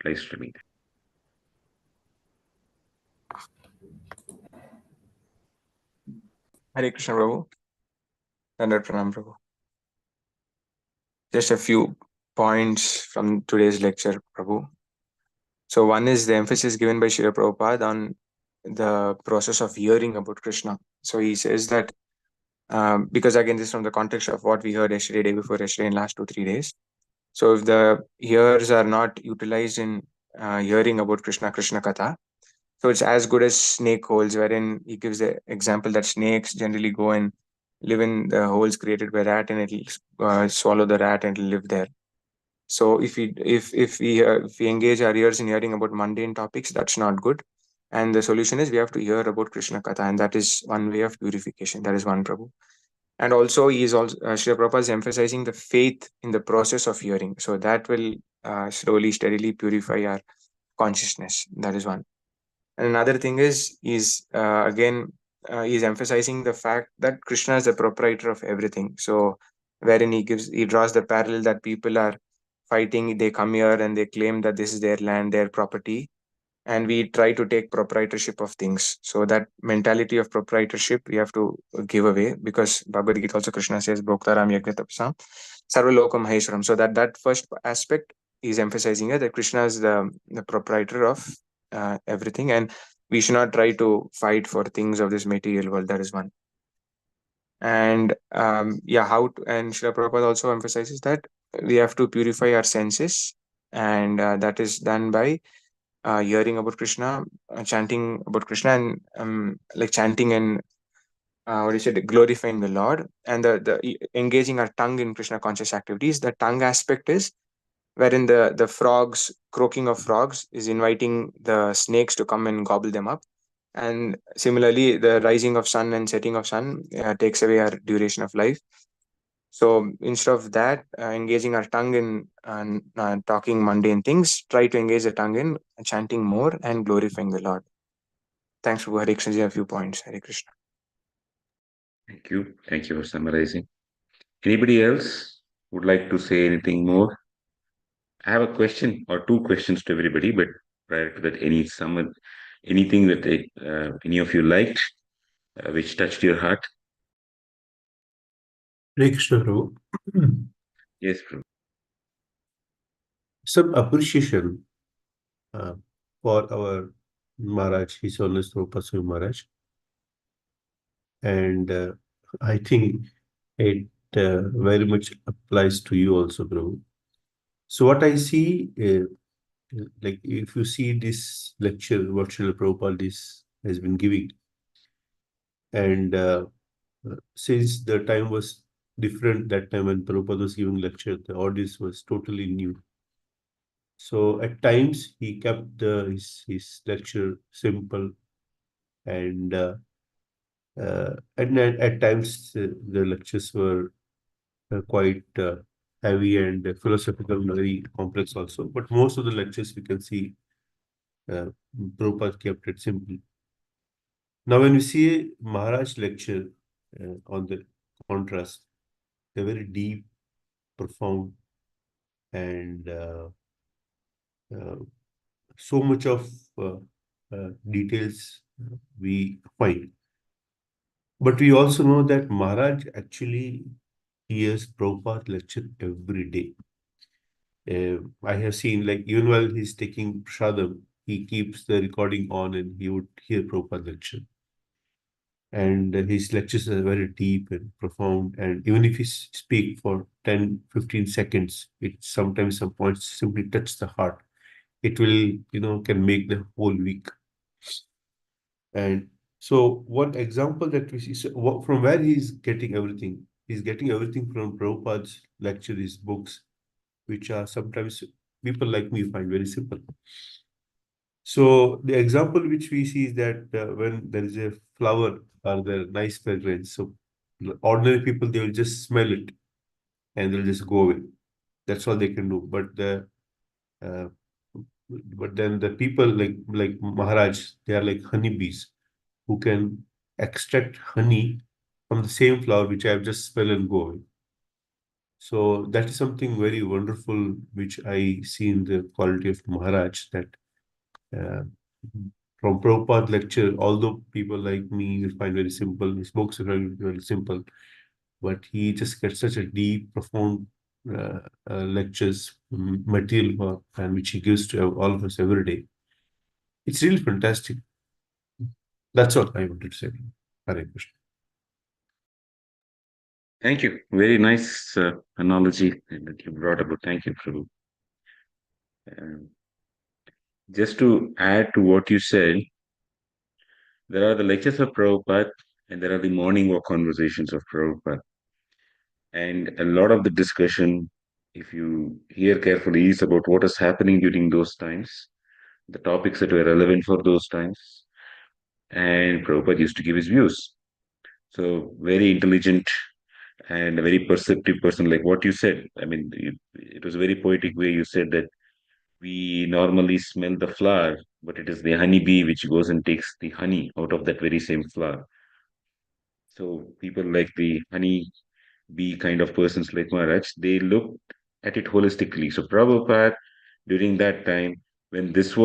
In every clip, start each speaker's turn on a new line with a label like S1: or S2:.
S1: applies to me.
S2: Hare Krishna Prabhu. Dandar Pranam Prabhu. Just a few points from today's lecture, Prabhu. So one is the emphasis given by Srila Prabhupada on the process of hearing about Krishna. So he says that because again this is from the context of what we heard yesterday, day before yesterday, in last 2 3 days. So if the ears are not utilized in hearing about Krishna Katha, so it's as good as snake holes, wherein he gives the example that snakes generally go and live in the holes created by rat, and it'll swallow the rat and it'll live there. So if we engage our ears in hearing about mundane topics, that's not good. And the solution is we have to hear about Krishna Katha, and that is one way of purification. That is one, Prabhu. And also, he is also Srila Prabhupada is emphasizing the faith in the process of hearing. So that will slowly, steadily purify our consciousness. That is one. And another thing is again he's emphasizing the fact that Krishna is the proprietor of everything. So wherein he draws the parallel that people are fighting, they come here and they claim that this is their land, their property, and we try to take proprietorship of things. So that mentality of proprietorship we have to give away, because Bhagavad Gita also Krishna says Bhoktaram Yagnatapasam Sarvaloka Maheshwaram. So that first aspect is emphasizing here that Krishna is the proprietor of everything, and we should not try to fight for things of this material world. That is one. And and Srila Prabhupada also emphasizes that we have to purify our senses, and that is done by hearing about Krishna, chanting about Krishna, and like chanting and what do you say, glorifying the Lord, and the engaging our tongue in Krishna conscious activities. The tongue aspect is wherein the frogs, croaking of frogs, is inviting the snakes to come and gobble them up. And similarly, the rising of sun and setting of sun takes away our duration of life. So instead of that, engaging our tongue in talking mundane things, try to engage the tongue in chanting more and glorifying the Lord. Thanks for Hare Krishna. A few points. Hare Krishna.
S1: Thank you. Thank you for summarizing. Anybody else would like to say anything more? I have a question or two questions to everybody, but prior to that, anything that any of you liked, which touched your heart?
S3: Hare Krishna Prabhu.
S1: Yes, Prabhu.
S3: Some appreciation for our Maharaj, His Holiness Prabhupada Maharaj. And I think it very much applies to you also, Prabhu. So what I see, like if you see this lecture, what Srila Prabhupada has been giving, and since the time was different, that time when Prabhupada was giving lecture, the audience was totally new. So at times he kept his lecture simple, and at times the lectures were quite heavy and philosophical, very complex also. But most of the lectures we can see Prabhupada kept it simple. Now when we see Maharaj lecture on the contrast, they're very deep, profound, and so much of details we find. But we also know that Maharaj actually hears Prabhupada lecture every day. I have seen, like, even while he's taking prasadam, he keeps the recording on and he would hear Prabhupada lecture. And his lectures are very deep and profound. And even if he speak for 10, 15 seconds, it sometimes some points simply touch the heart. It will, can make the whole week. And so one example that we see, so from where he's getting everything, he's getting everything from Prabhupada's lecture, his books, which are sometimes people like me find very simple. So the example which we see is that when there is a flower or the nice fragrance, so ordinary people, they will just smell it and they'll just go away. That's all they can do. But then the people like Maharaj, they are like honeybees who can extract honey from the same flower which I have just smelled and go away. So that is something very wonderful, which I see in the quality of Maharaj, that uh, from Prabhupada lecture, although people like me will find very simple, his books are very simple, but he just gets such a deep, profound lectures, material and which he gives to all of us every day. It's really fantastic. That's what I wanted to say. Hare Krishna.
S1: Thank you. Very nice analogy that you brought about. Thank you, Prabhu. Um, just to add to what you said, there are the lectures of Prabhupada and there are the morning walk conversations of Prabhupada. And a lot of the discussion, if you hear carefully, is about what is happening during those times, the topics that were relevant for those times. And Prabhupada used to give his views. So, very intelligent and a very perceptive person, like what you said. I mean, it was a very poetic way you said that we normally smell the flower, but it is the honeybee which goes and takes the honey out of that very same flower. So, people like the honey bee kind of persons like Maharaj, they looked at it holistically. So Prabhupada, during that time, when this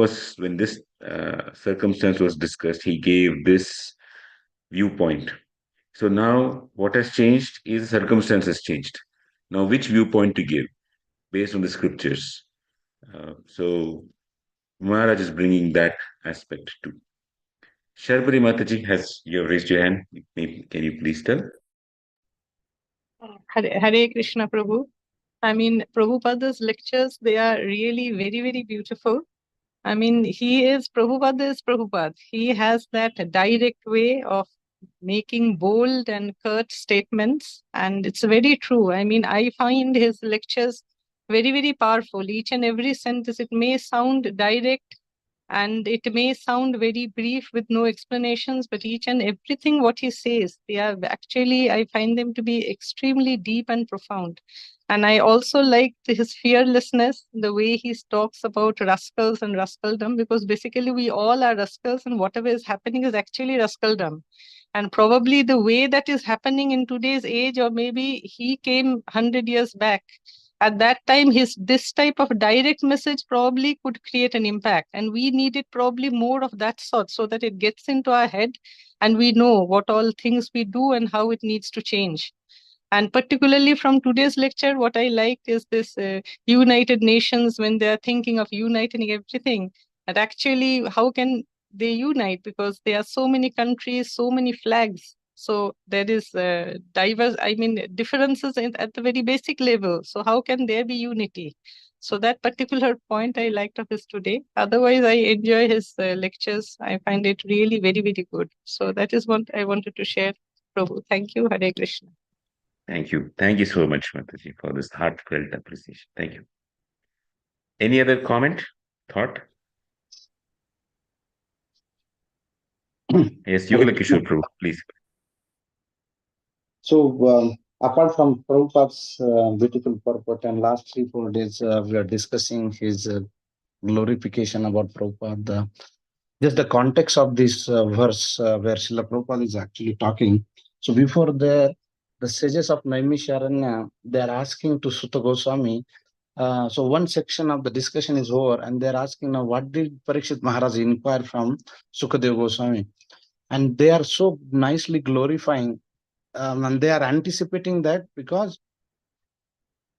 S1: circumstance was discussed, he gave this viewpoint. So now what has changed is circumstances changed. Now which viewpoint to give based on the scriptures? So Maharaj is bringing that aspect too. Sharbari Mataji, has you have raised your hand? Can you please tell?
S4: Hare Krishna Prabhu. I mean, Prabhupada's lectures, they are really very, very beautiful. I mean, Prabhupada is Prabhupada. He has that direct way of making bold and curt statements. And it's very true. I mean, I find his lectures very, very powerful. Each and every sentence, it may sound direct and it may sound very brief with no explanations, but each and everything what he says, they are actually, I find them to be extremely deep and profound. And I also like his fearlessness, the way he talks about rascals and rascaldom, because basically we all are rascals and whatever is happening is actually rascaldom. And probably the way that is happening in today's age, or maybe he came 100 years back, at that time this type of direct message probably could create an impact, and we needed probably more of that sort so that it gets into our head and we know what all things we do and how it needs to change. And particularly from today's lecture, what I liked is this United Nations, when they are thinking of uniting everything, that actually how can they unite, because there are so many countries, so many flags. So there is differences at the very basic level. So how can there be unity? So that particular point I liked of his today. Otherwise, I enjoy his lectures. I find it really very, very good. So that is what I wanted to share. Prabhu, thank you. Hare Krishna.
S1: Thank you. Thank you so much, Mataji, for this heartfelt appreciation. Thank you. Any other comment, thought? Yes, Yugla Kishore Prabhu, please.
S5: So, apart from Prabhupada's beautiful purport, and last 3-4 days we are discussing his glorification about Prabhupada. Just the context of this verse where Srila Prabhupada is actually talking. So, before the sages of Naimisharanya, they are asking to Sutta Goswami. So, one section of the discussion is over, and they're asking now, what did Parikshit Maharaj inquire from Sukadeva Goswami? And they are so nicely glorifying. And they are anticipating that because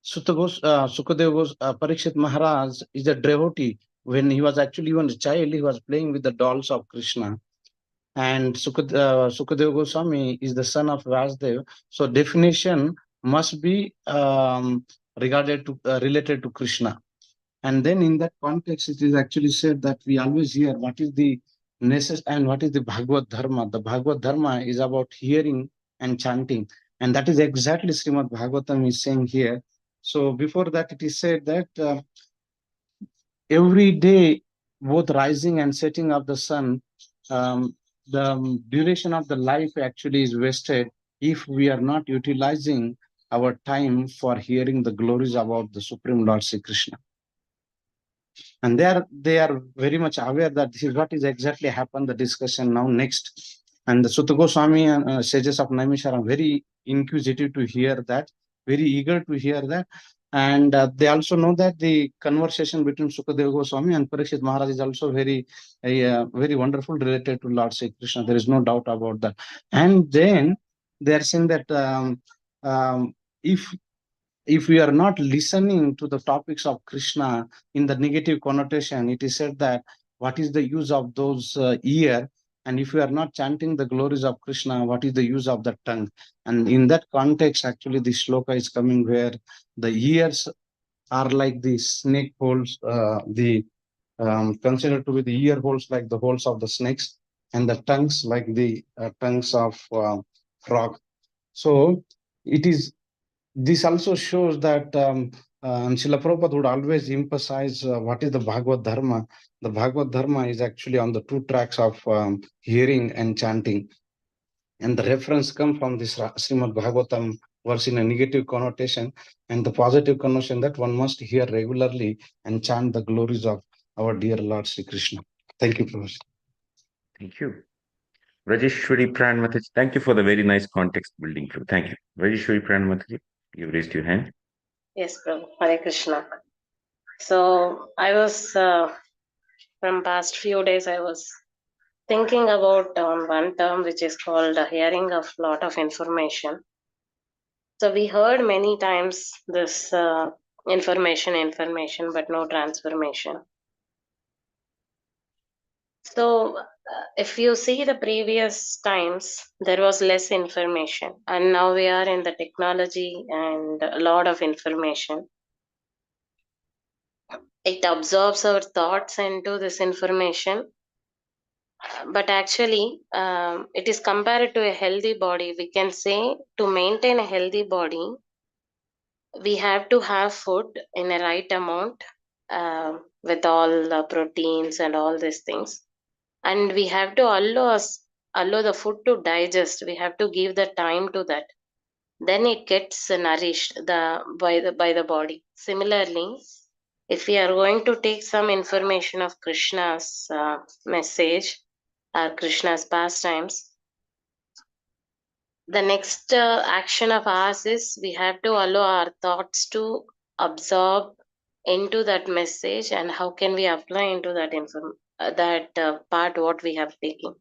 S5: Sukadeva Parikshit Maharaj is a devotee. When he was actually even a child, he was playing with the dolls of Krishna. And Sukadeva Goswami is the son of Vasudev. So definition must be related to Krishna. And then in that context, it is actually said that we always hear what is the and what is the Bhagavad Dharma. The Bhagavad Dharma is about hearing and chanting. And that is exactly Srimad Bhagavatam is saying here. So before that, it is said that every day, both rising and setting of the sun, the duration of the life actually is wasted if we are not utilizing our time for hearing the glories about the Supreme Lord Sri Krishna. And they are very much aware that this is what is exactly happened, the discussion now next. And the Sutta Goswami and sages of Naimisharan are very inquisitive to hear that. very eager to hear that. And they also know that the conversation between Sukadeva Goswami and Parikshit Maharaj is also very wonderful, related to Lord Sri Krishna. There is no doubt about that. And then they are saying that if we are not listening to the topics of Krishna in the negative connotation, it is said that what is the use of those ear? And if we are not chanting the glories of Krishna, what is the use of the tongue? And in that context, actually, the shloka is coming where the ears are like the snake holes, the considered to be the ear holes like the holes of the snakes, and the tongues like the tongues of frog. So it is. This also shows that Srila Prabhupada would always emphasize what is the Bhagavad Dharma. The Bhagavad Dharma is actually on the two tracks of hearing and chanting. And the reference come from this Srimad Bhagavatam verse in a negative connotation, and the positive connotation that one must hear regularly and chant the glories of our dear Lord Sri Krishna. Thank you, Professor.
S1: Thank you. Rajeshwari Pranmataji, thank you for the very nice context building. Thank you. Rajeshwari Pranmataji, you raised your hand.
S6: Yes, Prabhu. Hare Krishna. So I was from past few days I was thinking about one term which is called hearing of lot of information. So we heard many times this information, but no transformation. So if you see the previous times, there was less information, and now we are in the technology and a lot of information. It absorbs our thoughts into this information, but actually it is compared to a healthy body. We can say to maintain a healthy body, we have to have food in a right amount, with all the proteins and all these things, and we have to allow the food to digest. We have to give the time to that, then it gets nourished by the body. Similarly, if we are going to take some information of Krishna's message or Krishna's pastimes, the next action of ours is we have to allow our thoughts to absorb into that message, and how can we apply into that part what we have taken.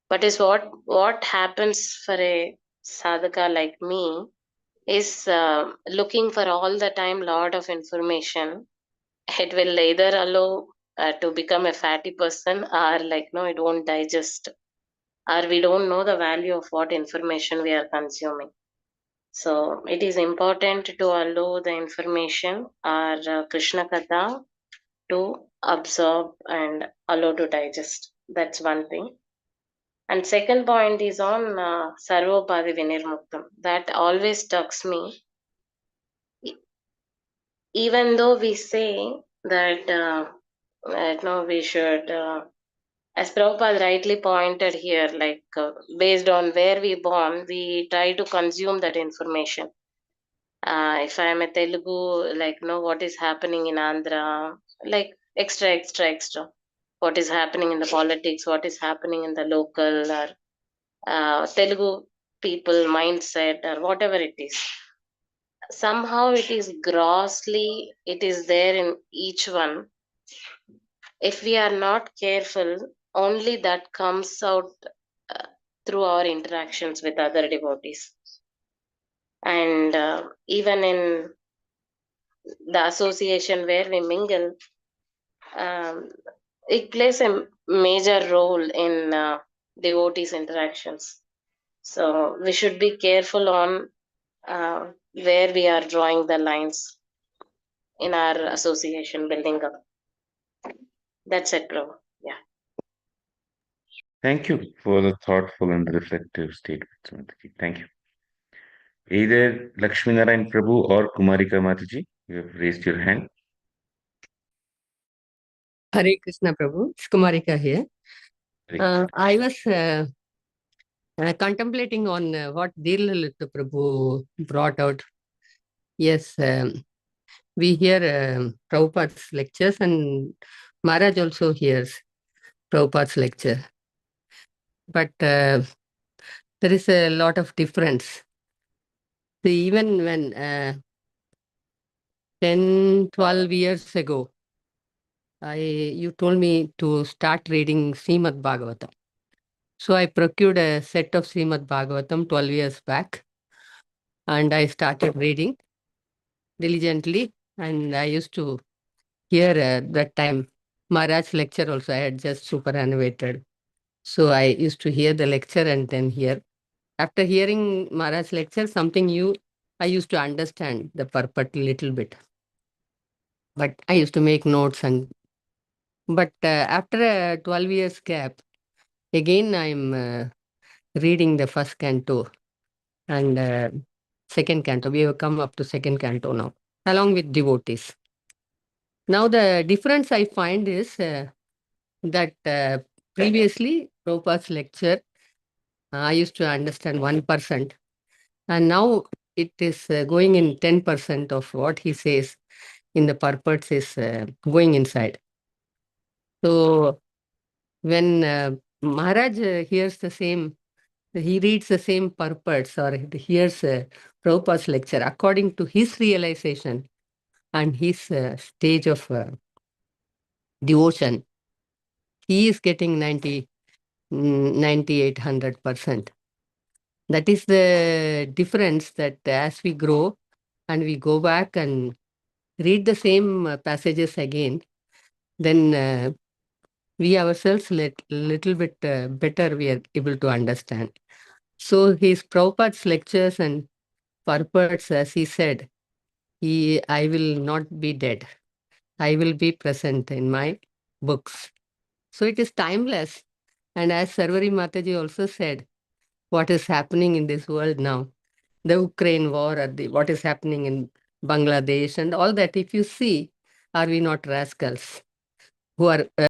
S6: But is what happens for a sadhaka like me is looking for all the time lot of information. It will either allow to become a fatty person, or like no, it won't digest, or we don't know the value of what information we are consuming. So it is important to allow the information or Krishna Katha to absorb and allow to digest. That's one thing. And second point is on Sarvopadi Vinirmuktam. That always tugs me. Even though we say that we should, as Prabhupada rightly pointed here, like based on where we born, we try to consume that information. If I am a Telugu, like what is happening in Andhra, like extra, what is happening in the politics, what is happening in the local or Telugu people mindset or whatever it is. Somehow it is there in each one. If we are not careful, only that comes out through our interactions with other devotees. And even in the association where we mingle, it plays a major role in devotees' interactions. So we should be careful on where we are drawing the lines in our association building up. That's it, bro. Yeah.
S1: Thank you for the thoughtful and reflective statements, Mataji. Thank you. Either Lakshmi Narayan Prabhu or Kumarika Mataji, you have raised your hand.
S7: Hare Krishna Prabhu, it's Kumarika here. I was contemplating on what Dhirlalita Prabhu brought out. Yes, we hear Prabhupada's lectures, and Maharaj also hears Prabhupada's lecture. But there is a lot of difference. Prabhupada, when he is preaching, he is very calm. He is very quiet. But Maharaj is very See, even when 10, 12 years ago, you told me to start reading Srimad Bhagavatam. So I procured a set of Srimad Bhagavatam 12 years back, and I started reading diligently. And I used to hear that time Maharaj lecture also. I had just superannuated. So I used to hear the lecture and then hear. After hearing Maharaj lecture, something new, I used to understand the purport a little bit. But I used to make notes but after a 12 years gap, again I'm reading the first canto and second canto. We have come up to second canto now, along with devotees. Now the difference I find is that previously Prabhupada's lecture, I used to understand 1%, and now it is going in 10% of what he says in the purports is going inside. So when Maharaj hears the same, he reads the same purports or he hears Prabhupada's lecture according to his realization and his stage of devotion, he is getting 98, 100%. That is the difference, that as we grow and we go back and read the same passages again, then we ourselves little bit better we are able to understand. So his Prabhupada's lectures and purports, as he said, I will not be dead. I will be present in my books. So it is timeless. And as Sarvari Mataji also said, what is happening in this world now, the Ukraine war or what is happening in Bangladesh and all that, if you see, are we not rascals who are